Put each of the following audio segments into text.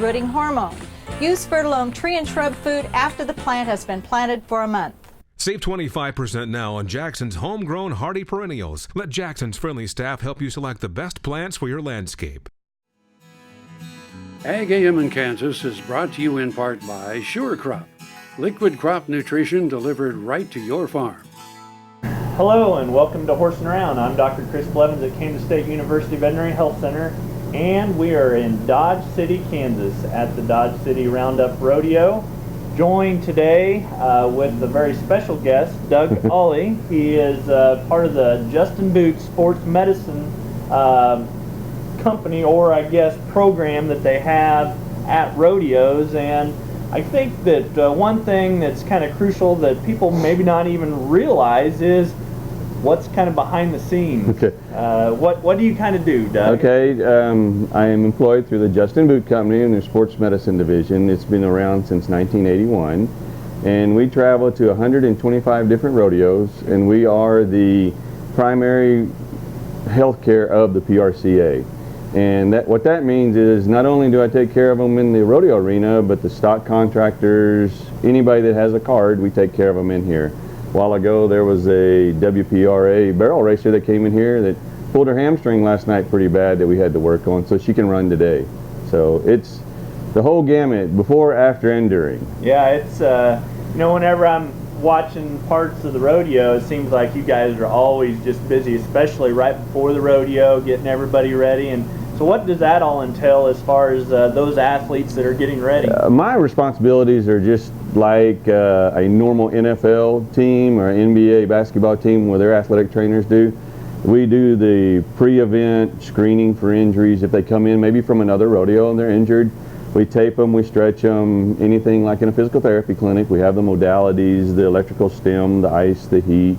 rooting hormone. Use Fertilome tree and shrub food after the plant has been planted for a month. Save 25% now on Jackson's homegrown hardy perennials. Let Jackson's friendly staff help you select the best plants for your landscape. Ag AM in Kansas is brought to you in part by Sure Crop, liquid crop nutrition delivered right to your farm. Hello and welcome to Horsing Around. I'm Dr. Chris Blevins at Kansas State University Veterinary Health Center, and we are in Dodge City, Kansas at the Dodge City Roundup Rodeo. Joined today with a very special guest, Doug Ollie. He is part of the Justin Sportsmedicine company, or I guess program that they have at rodeos. And I think that one thing that's kind of crucial that people maybe not even realize is what's kind of behind the scenes. Okay. What do you kind of do, Doug? Okay, I am employed through the Justin Boot Company in their sports medicine division. It's been around since 1981, and we travel to 125 different rodeos, and we are the primary health care of the PRCA. And what that means is not only do I take care of them in the rodeo arena, but the stock contractors, anybody that has a card, we take care of them in here. A while ago there was a WPRA barrel racer that came in here that pulled her hamstring last night pretty bad that we had to work on, so she can run today. So it's the whole gamut, before, after, and during. Yeah, it's you know, whenever I'm watching parts of the rodeo, it seems like you guys are always just busy, especially right before the rodeo, getting everybody ready. And so what does that all entail as far as those athletes that are getting ready? My responsibilities are just like a normal NFL team or NBA basketball team where their athletic trainers do. We do the pre-event screening for injuries. If they come in maybe from another rodeo and they're injured, we tape them, we stretch them, anything like in a physical therapy clinic. We have the modalities, the electrical stim, the ice, the heat,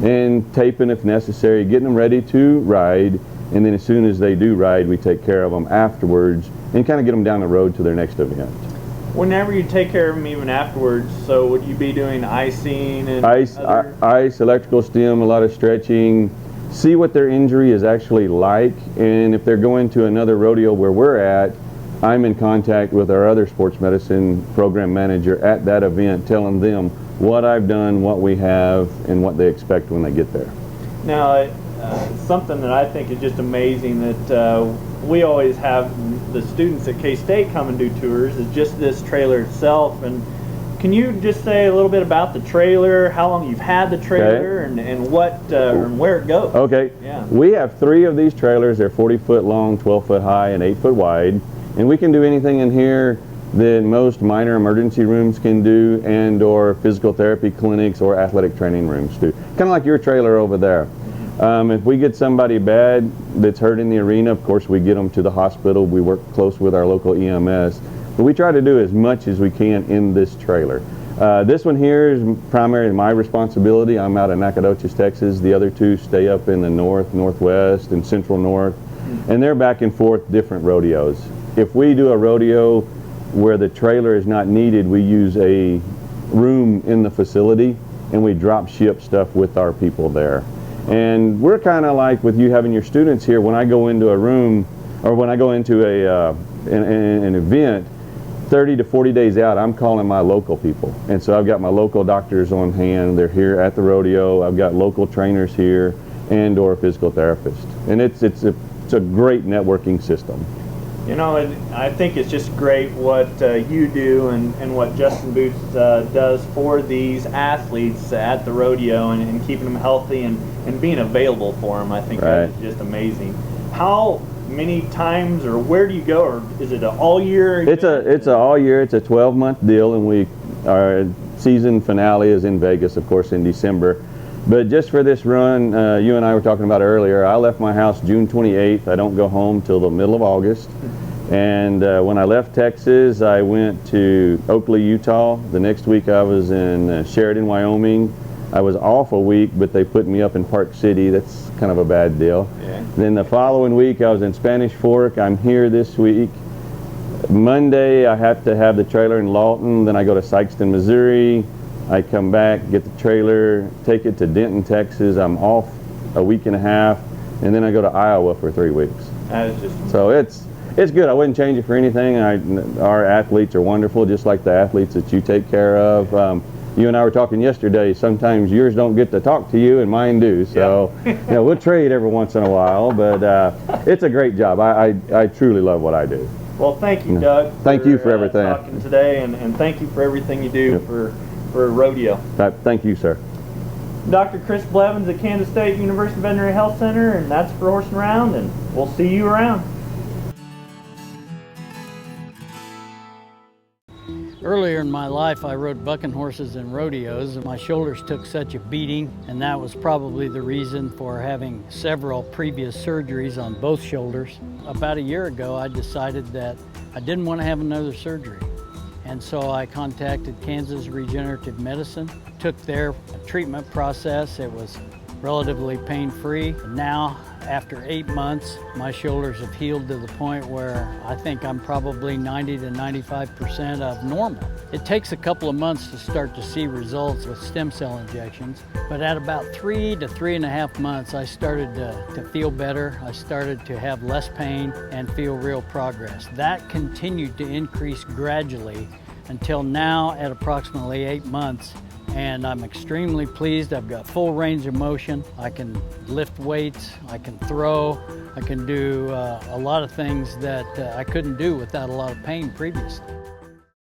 and taping if necessary, getting them ready to ride. And then as soon as they do ride, we take care of them afterwards and kind of get them down the road to their next event. Whenever you take care of them even afterwards, so would you be doing icing and ice, electrical stim, a lot of stretching, see what their injury is actually like, and if they're going to another rodeo where we're at, I'm in contact with our other sports medicine program manager at that event, telling them what I've done, what we have, and what they expect when they get there. Now, something that I think is just amazing that we always have the students at K-State come and do tours is just this trailer itself. And can you just say a little bit about the trailer, how long you've had the trailer, and what and where it goes? Okay. Yeah. We have 3 of these trailers. They're 40-foot long, 12-foot high, and 8-foot wide. And we can do anything in here that most minor emergency rooms can do, and or physical therapy clinics or athletic training rooms do. Kind of like your trailer over there. If we get somebody bad that's hurt in the arena, of course we get them to the hospital. We work close with our local EMS. But we try to do as much as we can in this trailer. This one here is primarily my responsibility. I'm out in Nacogdoches, Texas. The other 2 stay up in the north, northwest, and central north. And they're back and forth different rodeos. If we do a rodeo where the trailer is not needed, we use a room in the facility and we drop ship stuff with our people there. And we're kind of like with you having your students here, when I go into a room or when I go into an event, 30 to 40 days out, I'm calling my local people. And so I've got my local doctors on hand. They're here at the rodeo. I've got local trainers here and or physical therapists. And it's a great networking system. You know, I think it's just great what you do and what Justin Boots does for these athletes at the rodeo and keeping them healthy and being available for them. I think that's just amazing. How many times or where do you go, or is it an all year? It's a all year. It's a 12-month deal, and our season finale is in Vegas, of course, in December. But just for this run, you and I were talking about earlier, I left my house June 28th. I don't go home till the middle of August. And when I left Texas, I went to Oakley, Utah. The next week I was in Sheridan, Wyoming. I was off a week, but they put me up in Park City. That's kind of a bad deal. Yeah. Then the following week I was in Spanish Fork. I'm here this week. Monday I have to have the trailer in Lawton. Then I go to Sykeston, Missouri. I come back, get the trailer, take it to Denton, Texas. I'm off a week and a half, and then I go to Iowa for 3 weeks. That is just so it's it's good. I wouldn't change it for anything. Our athletes are wonderful, just like the athletes that you take care of. You and I were talking yesterday, sometimes yours don't get to talk to you and mine do, so we'll trade every once in a while, but it's a great job. I truly love what I do. Well, thank you, Doug. Thank you for everything. Talking today, and thank you for everything you do for rodeo. Thank you, sir. Dr. Chris Blevins at Kansas State University Veterinary Health Center, and that's for Horsing Around, and we'll see you around. Earlier in my life, I rode bucking horses and rodeos, and my shoulders took such a beating, and that was probably the reason for having several previous surgeries on both shoulders. About a year ago, I decided that I didn't want to have another surgery. And so I contacted Kansas Regenerative Medicine, took their treatment process. It was relatively pain-free. Now, after 8 months, my shoulders have healed to the point where I think I'm probably 90 to 95% of normal. It takes a couple of months to start to see results with stem cell injections, but at about 3 to 3.5 months, I started to feel better. I started to have less pain and feel real progress. That continued to increase gradually until now at approximately 8 months. And I'm extremely pleased. I've got full range of motion. I can lift weights, I can throw, I can do a lot of things that I couldn't do without a lot of pain previously.